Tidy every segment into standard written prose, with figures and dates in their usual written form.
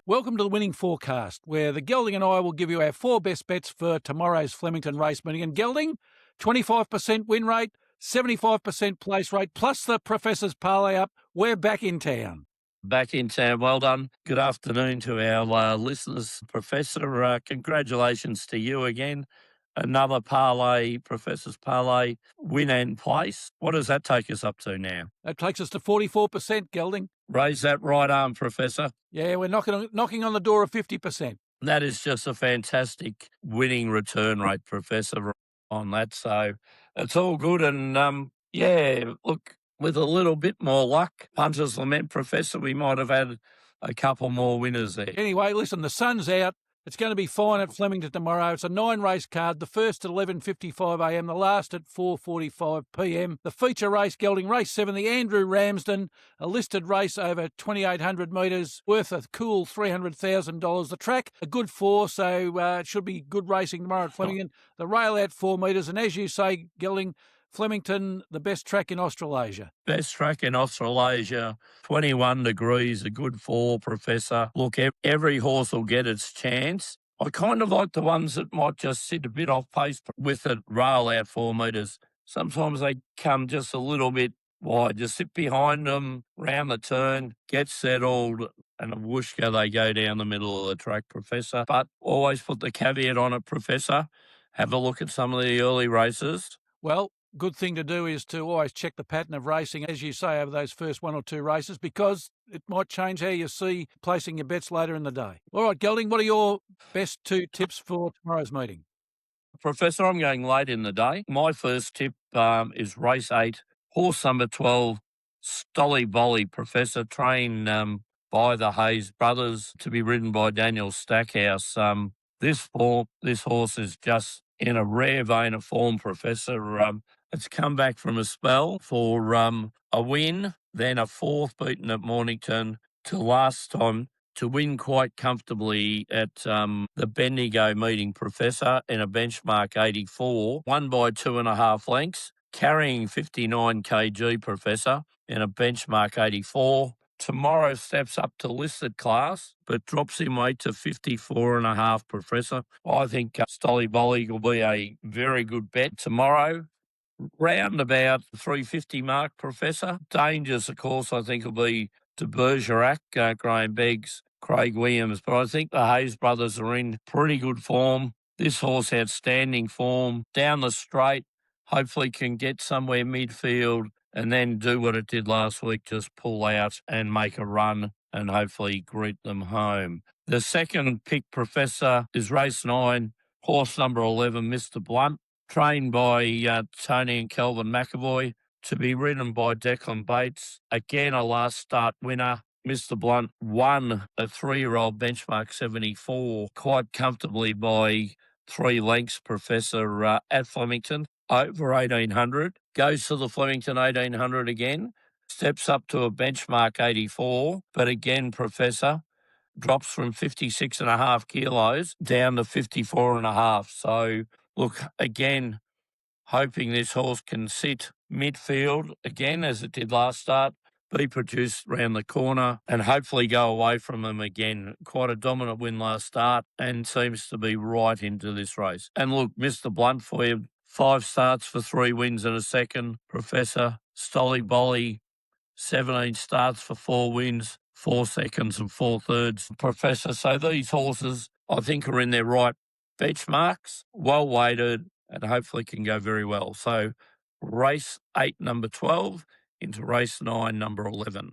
Welcome to the Winning Forecast, where the Gelding and I will give you our 4 best bets for tomorrow's Flemington race meeting. And Gelding, 25% win rate, 75% place rate, plus the Professor's Parlay up. We're back in town. Back in town. Well done. Good afternoon to our listeners. Professor, congratulations to you again. Another parlay, Professor's Parlay, win and place. What does that take us up to now? That takes us to 44%, Gelding. Raise that right arm, Professor. Yeah, we're knocking on the door of 50%. That is just a fantastic winning return rate, Professor, on that. So it's all good. And, look, with a little bit more luck, Punters lament, Professor, we might have had a couple more winners there. Anyway, listen, the sun's out. It's going to be fine at Flemington tomorrow. It's a 9-race card, the first at 11:55am, the last at 4:45pm. The feature race, Gelding Race 7, the Andrew Ramsden, a listed race over 2,800 metres, worth a cool $300,000. The track, a good 4, so it should be good racing tomorrow at Flemington. The rail out 4 metres, and as you say, Gelding, Flemington, the best track in Australasia. Best track in Australasia, 21 degrees, a good 4, Professor. Look, every horse will get its chance. I kind of like the ones that might just sit a bit off pace with it rail out 4 metres. Sometimes they come just a little bit wide. Just sit behind them, round the turn, get settled, and a whooshka, they go down the middle of the track, Professor. But always put the caveat on it, Professor. Have a look at some of the early races. Well, good thing to do is to always check the pattern of racing, as you say, over those first 1 or 2 races, because it might change how you see placing your bets later in the day. All right, Gelding, what are your best 2 tips for tomorrow's meeting? Professor, I'm going late in the day. My first tip is race 8, horse number 12, Stolly Bolly, Professor, trained by the Hayes brothers to be ridden by Daniel Stackhouse. This horse is just in a rare vein of form, Professor. It's come back from a spell for a win, then a 4th beaten at Mornington, to last time to win quite comfortably at the Bendigo meeting, Professor, in a benchmark 84, won by 2.5 lengths, carrying 59 kg, Professor, in a benchmark 84. Tomorrow steps up to listed class, but drops in weight to 54.5, Professor. I think Stolly Bolly will be a very good bet tomorrow. Round about 350 mark, Professor. Dangers, of course, I think will be de Bergerac, Graham Beggs, Craig Williams. But I think the Hayes brothers are in pretty good form. This horse, outstanding form. Down the straight, hopefully can get somewhere midfield and then do what it did last week, just pull out and make a run and hopefully greet them home. The second pick, Professor, is race 9, horse number 11, Mr. Blunt, trained by Tony and Kelvin McAvoy, to be ridden by Declan Bates. Again, a last start winner. Mr. Blunt won a 3-year-old benchmark 74 quite comfortably by 3 lengths, Professor, at Flemington, over 1,800. Goes to the Flemington 1,800 again. Steps up to a benchmark 84. But again, Professor, drops from 56.5 kilos down to 54.5. So, look, again, hoping this horse can sit midfield again, as it did last start, be produced round the corner and hopefully go away from them again. Quite a dominant win last start and seems to be right into this race. And look, Mr. Blunt for you, 5 starts for 3 wins and a second. Professor, Stolly Bolly, 17 starts for 4 wins, 4 seconds and 4 thirds. Professor, so these horses, I think, are in their right benchmarks, well weighted, and hopefully can go very well. So race 8, number 12, into race 9, number 11.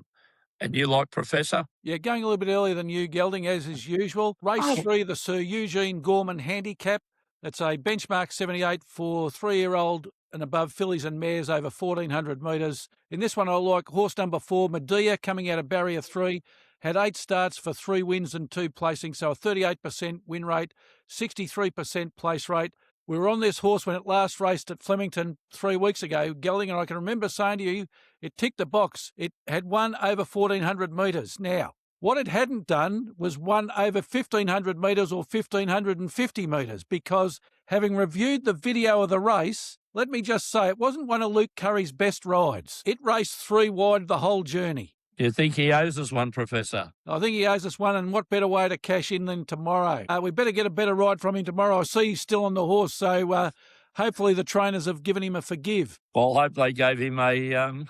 And you like, Professor? Yeah, going a little bit earlier than you, Gelding, as is usual. Race 3, the Sir Eugene Gorman Handicap. That's a benchmark 78 for 3-year-old and above fillies and mares over 1,400 metres. In this one, I like horse number 4, Medea, coming out of barrier 3. Had 8 starts for 3 wins and 2 placings, so a 38% win rate, 63% place rate. We were on this horse when it last raced at Flemington 3 weeks ago, Gelding, and I can remember saying to you, it ticked the box. It had won over 1,400 metres. Now, what it hadn't done was won over 1,500 metres or 1,550 metres, because having reviewed the video of the race, let me just say it wasn't one of Luke Curry's best rides. It raced 3 wide the whole journey. Do you think he owes us one, Professor? I think he owes us one, and what better way to cash in than tomorrow? We better get a better ride from him tomorrow. I see he's still on the horse, so hopefully the trainers have given him a forgive. Well, I hope they gave him a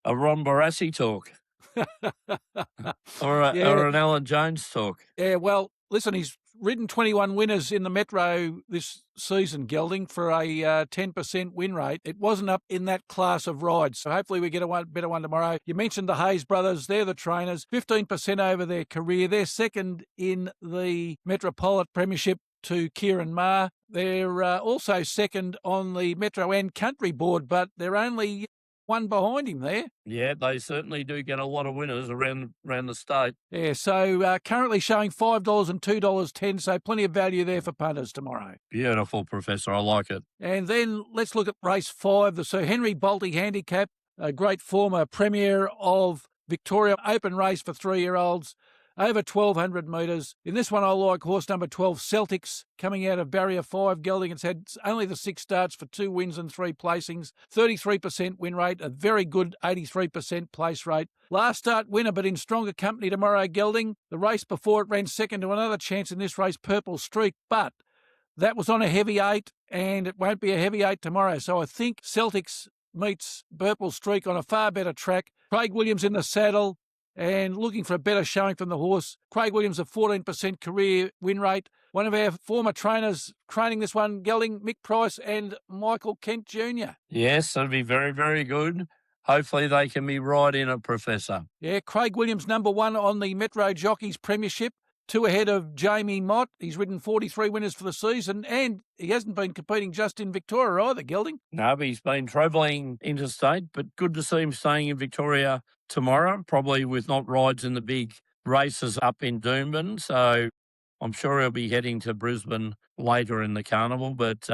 Ron Barassi talk or an Alan Jones talk. Yeah, well, listen, he's ridden 21 winners in the Metro this season, Gelding, for a 10% win rate. It wasn't up in that class of rides, so hopefully we get a better one tomorrow. You mentioned the Hayes brothers. They're the trainers, 15% over their career. They're second in the Metropolitan Premiership to Kieran Maher. They're also second on the Metro and Country Board, but they're only one behind him there. Yeah, they certainly do get a lot of winners around the state. Yeah, so currently showing $5 and $2.10, so plenty of value there for punters tomorrow. Beautiful, Professor. I like it. And then let's look at race 5, the Sir Henry Bolte Handicap, a great former Premier of Victoria, open race for 3-year-olds. Over 1,200 metres. In this one, I like horse number 12, Celtics, coming out of Barrier 5. Gelding, it's had only the 6 starts for 2 wins and 3 placings. 33% win rate, a very good 83% place rate. Last start winner, but in stronger company tomorrow, Gelding. The race before it ran second to another chance in this race, Purple Streak, but that was on a heavy 8, and it won't be a heavy 8 tomorrow. So I think Celtics meets Purple Streak on a far better track. Craig Williams in the saddle, and looking for a better showing from the horse. Craig Williams, a 14% career win rate. One of our former trainers training this one, Gelding, Mick Price and Michael Kent Jr. Yes, that'll be very, very good. Hopefully they can be right in it, Professor. Yeah, Craig Williams, number 1 on the Metro Jockeys Premiership. 2 ahead of Jamie Mott. He's ridden 43 winners for the season, and he hasn't been competing just in Victoria either, Gelding. No, but he's been travelling interstate, but good to see him staying in Victoria tomorrow, probably with not rides in the big races up in Doomben. So I'm sure he'll be heading to Brisbane later in the carnival, but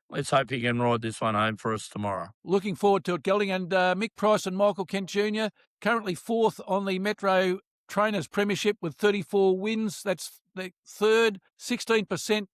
let's hope he can ride this one home for us tomorrow. Looking forward to it, Gelding. And Mick Price and Michael Kent Jr., currently 4th on the Metro Trainers Premiership with 34 wins. That's the third, 16%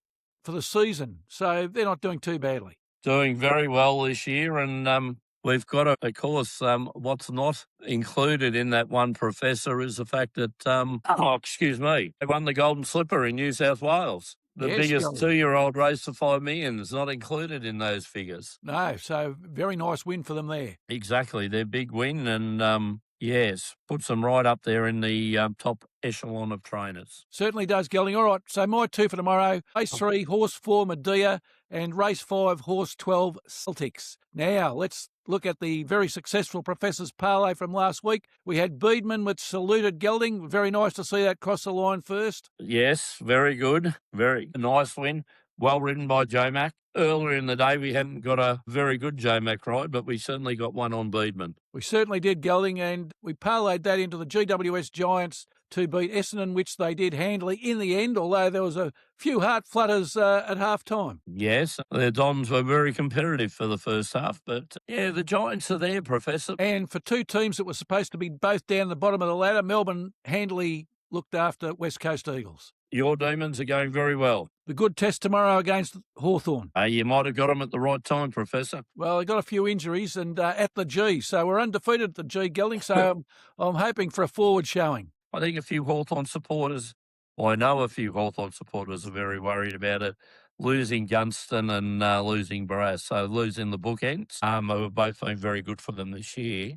for the season. So they're not doing too badly. Doing very well this year, and we've got, of course, what's not included in that one, Professor, is the fact that, they won the Golden Slipper in New South Wales. The biggest 2-year-old race for $5 million is not included in those figures. No, so very nice win for them there. Exactly, their big win, and yes, puts them right up there in the top echelon of trainers. Certainly does, Gelding. All right, so my 2 for tomorrow, race 3, horse 4, Medea, and race 5, horse 12, Celtics. Now, let's look at the very successful Professor's Parlay from last week. We had Beedman, which saluted Gelding. Very nice to see that cross the line first. Yes, very good. Very nice win. Well ridden by Joe Mack. Earlier in the day, we hadn't got a very good Joe Mack ride, but we certainly got one on Beedman. We certainly did, Gelding, and we parlayed that into the GWS Giants to beat Essendon, which they did handily in the end, although there was a few heart flutters at half-time. Yes, their Dons were very competitive for the first half, but yeah, the Giants are there, Professor. And for 2 teams that were supposed to be both down the bottom of the ladder, Melbourne handily looked after West Coast Eagles. Your Demons are going very well. The good test tomorrow against Hawthorn. You might have got them at the right time, Professor. Well, they got a few injuries and at the G, so we're undefeated at the G, Gelding, so I'm hoping for a forward showing. I think a few Hawthorn supporters, I know a few Hawthorn supporters are very worried about it, losing Gunston and losing Barras, so losing the bookends, who have both been very good for them this year,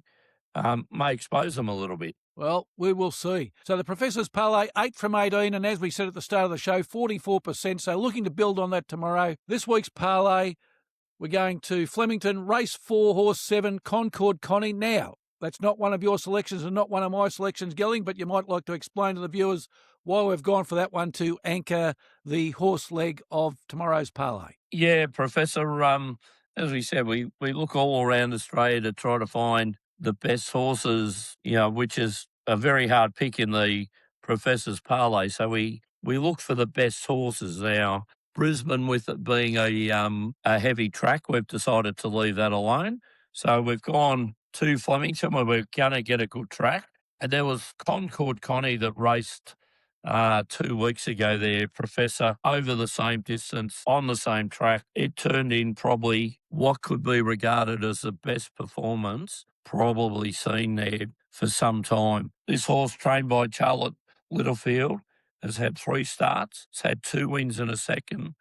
may expose them a little bit. Well, we will see. So the Professor's Parlay, 8 from 18, and as we said at the start of the show, 44%. So looking to build on that tomorrow. This week's Parlay, we're going to Flemington, race 4, horse 7, Concord Connie. Now, that's not one of your selections and not one of my selections, Gelding, but you might like to explain to the viewers why we've gone for that one to anchor the horse leg of tomorrow's Parlay. Yeah, Professor, as we said, we look all around Australia to try to find the best horses, which is a very hard pick in the Professor's Parlay. So we look for the best horses. Now, Brisbane, with it being a heavy track, we've decided to leave that alone. So we've gone to Flemington where we're going to get a good track. And there was Concord Connie that raced 2 weeks ago there, Professor, over the same distance, on the same track. It turned in probably what could be regarded as the best performance probably seen there for some time. This horse, trained by Charlotte Littlefield, has had 3 starts. It's had 2 wins and a second.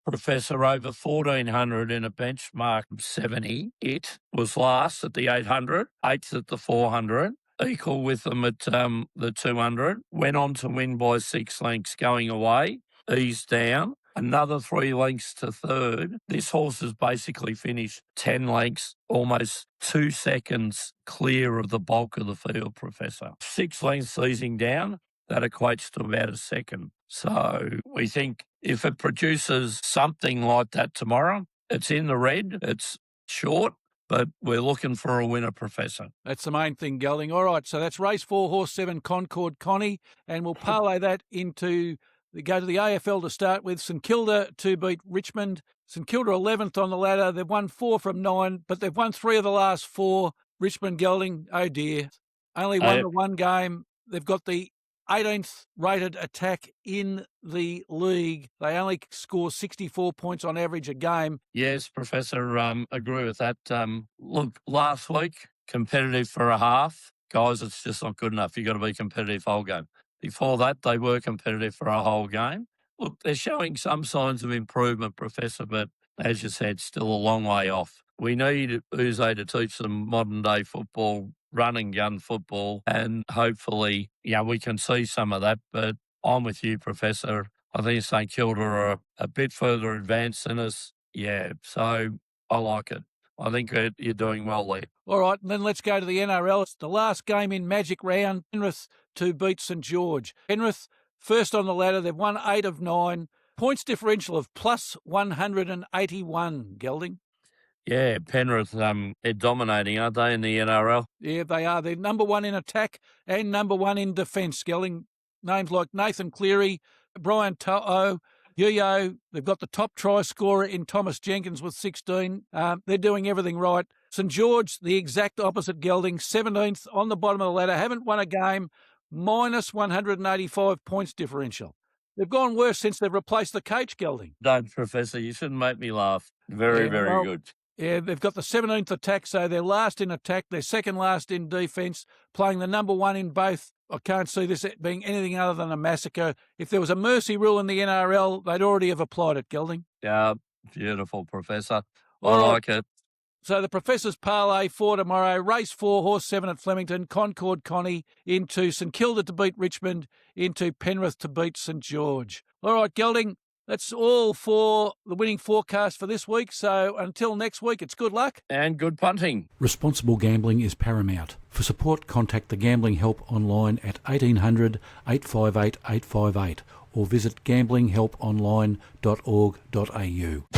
Professor, over 1,400 in a benchmark of 70. It was last at the 800, 8th at the 400, equal with them at the 200. Went on to win by 6 lengths going away, eased down. Another 3 lengths to third. This horse has basically finished 10 lengths, almost 2 seconds clear of the bulk of the field, Professor. 6 lengths easing down. That equates to about a second. So we think if it produces something like that tomorrow, it's in the red, it's short, but we're looking for a winner, Professor. That's the main thing, Gelding. All right, so that's race 4, horse 7, Concord Connie, and we'll parlay that into go to the AFL to start with. St Kilda to beat Richmond. St Kilda 11th on the ladder. They've won 4 from 9, but they've won 3 of the last 4. Richmond, Gelding, oh dear, only won the 1 game. They've got the 18th rated attack in the league. They only score 64 points on average a game. Yes, Professor, agree with that. Look, last week, competitive for a half. Guys, it's just not good enough. You've got to be competitive whole game. Before that, they were competitive for a whole game. Look, they're showing some signs of improvement, Professor, but as you said, still a long way off. We need Uze to teach them modern-day football, run and gun football, and hopefully, we can see some of that. But I'm with you, Professor. I think St Kilda are a bit further advanced than us. Yeah, so I like it. I think you're doing well there. All right, and then let's go to the NRL. It's the last game in Magic Round. Penrith to beat St George. Penrith, first on the ladder. They've won 8 of 9. Points differential of plus 181, Gelding. Yeah, Penrith, they're dominating, aren't they, in the NRL? Yeah, they are. They're number 1 in attack and number 1 in defence, Gelding. Names like Nathan Cleary, Brian To'o, Yo-Yo. They've got the top try scorer in Thomas Jenkins with 16. They're doing everything right. St George, the exact opposite, Gelding. 17th on the bottom of the ladder. Haven't won a game. Minus 185 points differential. They've gone worse since they've replaced the coach, Gelding. Don't, Professor. You shouldn't make me laugh. Very good. Yeah, they've got the 17th attack, so they're last in attack. They're second last in defence, playing the number 1 in both. I can't see this being anything other than a massacre. If there was a mercy rule in the NRL, they'd already have applied it, Gelding. Yeah, beautiful, Professor. I like it. So the Professor's parlay for tomorrow, race 4, horse 7 at Flemington, Concord Connie, into St Kilda to beat Richmond, into Penrith to beat St George. All right, Gelding, that's all for the winning forecast for this week. So until next week, it's good luck. And good punting. Responsible gambling is paramount. For support, contact the Gambling Help online at 1800 858 858 or visit gamblinghelponline.org.au.